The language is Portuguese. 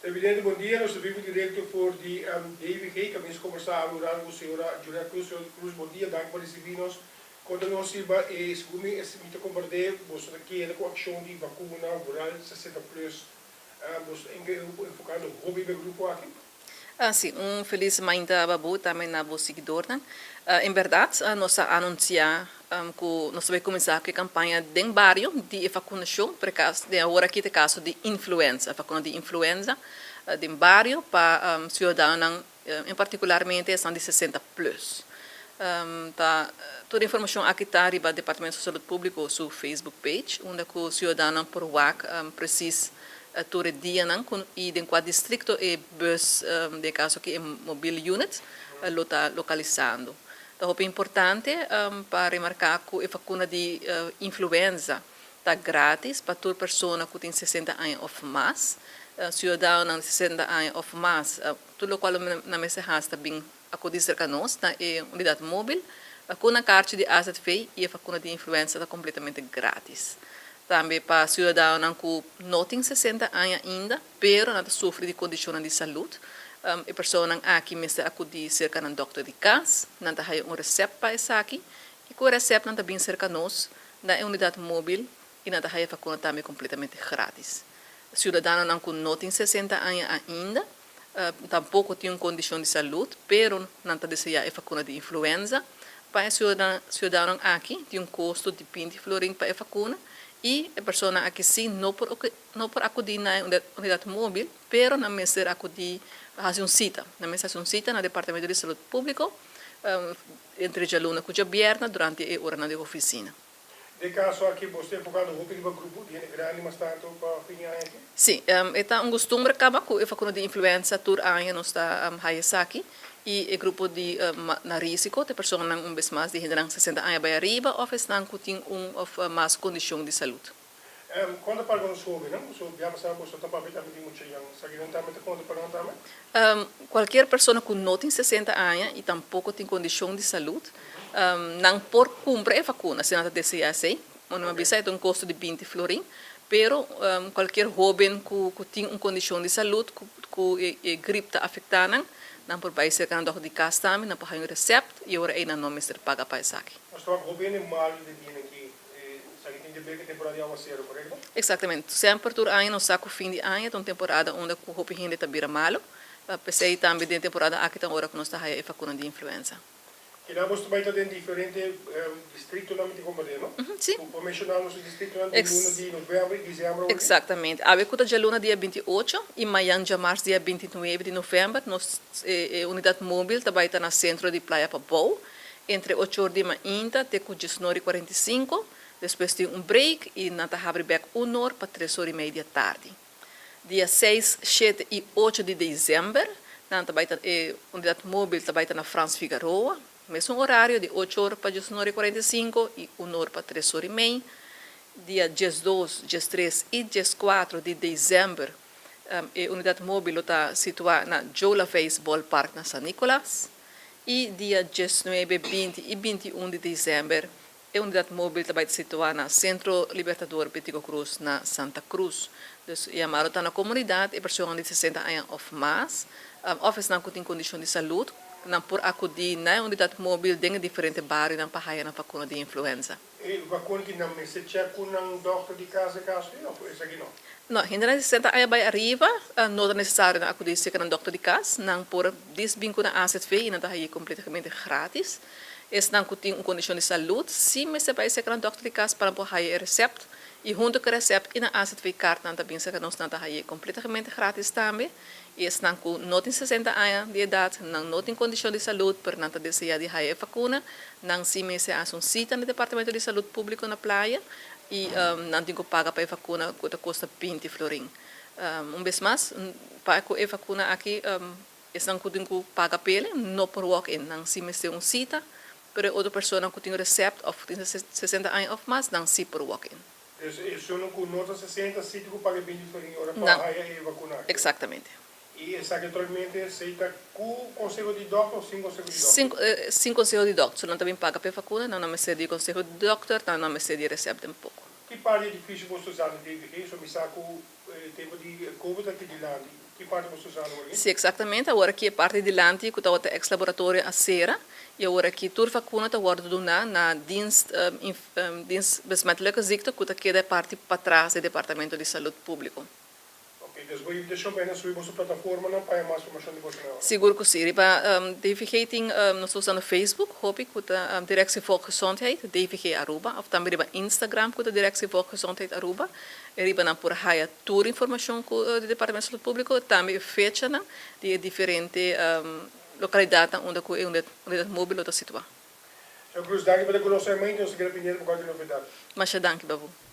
Presidente, bom dia. Nós vivo direto voor die DVG, Caminhos-Comercial Rural, senhora Julia Cruz. Senhora Cruz, bom dia. Dank voor receber-nos. Quando nós sirva, segundo me, esse mito compartilhar, você aqui com a ação de vacuna rural 60 plus, você enfocado no hobby do grupo aqui. Sim, feliz manhã babu também na vossa seguidor. Em verdade, nós anunciamos que nós vamos começar a campanha de barrio de vacinação, por caso de agora aqui é caso de influenza, vacina de influenza de barrio para cidadãos, em particularmente são de 60 plus. Toda a informação aqui está no Departamento de Saúde Pública ou seu Facebook page, onde o cidadão por WAC precisa todo dia e em cada distrito e bus de caso que é mobile unit está localizando. Então é importante para remarcar que a vacina de influenza está grátis para toda pessoa que tem 60 anos ou mais, cidadão de 60 anos ou mais, tudo o qual na mesa está bem acudir a nós, é unidade móvel, com a carta de AZV e a vacina de influenza está completamente grátis. Também para cidadãos que não têm 60 anos ainda, mas não sofrem de condições de saúde, a pessoa aqui me acudir cerca de um doutor de casa, não tem receita para isso aqui, e com o receita não está bem cerca de nós, na unidade móvel, e não tem a vacina também completamente grátis. Cidadãos que não têm 60 anos ainda, tampouco têm condição de saúde, mas não está desejando a vacina de influenza, para cidadãos aqui tem custo de 20 florins para a vacina, e a pessoa aqui sim não por acudir na unidade móvel, mas na mesa acudir fazer uma cita, no Departamento de Saúde Pública, entre a luna e a viernes, durante a hora de oficina. De caso aqui, você é focado no grupo de grande, mas tanto para fim aqui? Sim, é um costume que a vacina de influenza tur ano nós está aqui, e o grupo de na risco, de pessoas vez mais de 60 anos para arriba, ou estão com mais condição de saúde. Quando para o soube, não? So biama sa você está para ver também muito yang, seguindo também quando para também? Qualquer pessoa que não tem 60 anos e tampouco tem condição de saúde, não por comprar a vacina, se não deseja assim, não avisa é um custo de 20 florins, pero qualquer jovem que tem uma condição de saúde, que a gripe está afetando, não por vai ser candidato de casa também, não por ter um receita e agora ainda não me ser paga para isso aqui. Mas o governo é mal de dia aqui, sabe que tem que a temporada de aguaceiro, correto? Exatamente, sempre por ano, no saco fim de ano, é uma temporada onde o roupa ainda está vira malo, pensei também de temporada aqui tem hora que nós está aí vacina de influenza. Que nós também tem diferentes distritos na Miticombadê, não? Sim. Para mencionar nos distritos de novembro e dezembro. Exatamente. A Becuta de Luna dia 28 e amanhã de março dia 29 de novembro, nós unidade móvel também está no centro de Praia Papou, entre 8 horas de manhã até 19h45, depois tem um break e nós abrimos back 1 hora para 3 horas e meia da tarde. Dia 6, 7 e 8 de dezembro, nós também unidade móvel também está na France Figueroa, mesmo horário de 8 horas para 19h45 e 1 hora para 3 horas e meia. Dia 12, 13 e 14 de dezembro, a unidade móvel está situada na Jola Baseball Park na São Nicolás. E dia 19, 20 e 21 de dezembro, a unidade móvel também está situada na Centro Libertador Petico Cruz, na Santa Cruz. Então, chamado está na comunidade, e pessoas de 60 anos ou mais, não tem condição de saúde, não por acudir na unidade móvel em diferentes bairros na Pahaya na vacina de influenza. E vacuna que não me se checa com um doutor de casa, ou isso aqui não? Não, ainda 60 anos para arriba, não é necessário acudir com um doutor de casa, não por desvincular a AZV e não está aí completamente grátis. Esse não tem uma condição de saúde, sim, mas você vai ser um doutor de casa para pôr aí receita, e junto com o receita e na AZV carta não também que nós não está aí completamente grátis também. E esse não tem 60 anos de idade, não tem condição de saúde, por não deseja de a vacuna, não se me se uma cita no Departamento de Saúde Pública na praia e não tem que pagar para a vacuna que custa 20 florins. Vez mais, para a vacuna aqui, esse não tem que pagar pele, não por walk-in, não se me se uma cita, para outra pessoa que tem receita ou tem 60 anos ou mais, não se por walk-in. Isso não com nota 60, se tem que pagar 20 florins para a vacuna. Exatamente. E essa atualmente aceita com conselho de doctor ou sem conselho de doctor? Sem conselho de doctor. Não também paga para vacuna, não me sei de conselho de doctor, não me sei de receita um pouco. Que parte é difícil você usar no DVG? Isso me saco tempo di Covid aqui de lá, que parte você usar agora? Sim, exatamente. Agora aqui é parte de lante que está o ex-laboratório a cera. E agora aqui toda vacuna está agora dona na dienst besmettelijke ziekte, que está queda parte para trás do Departamento de Saúde Público. Ok, dus wil je deixar bem na sua plataforma não para mais informação de você não? Seguro que sim. DVG tem, nós estamos usando Facebook, hoop ik, met de Directie Volksgezondheid, DVG Aruba. Of também riba Instagram, com a Directie Volksgezondheid Aruba. E riba na por haia toda informação do Departamento de Saúde Público, também fecha de diferentes localidades onde o móvel está situado. Cruz, dank je voor de conhecimento, ons ik heb een novidade. Mas dank je, babu.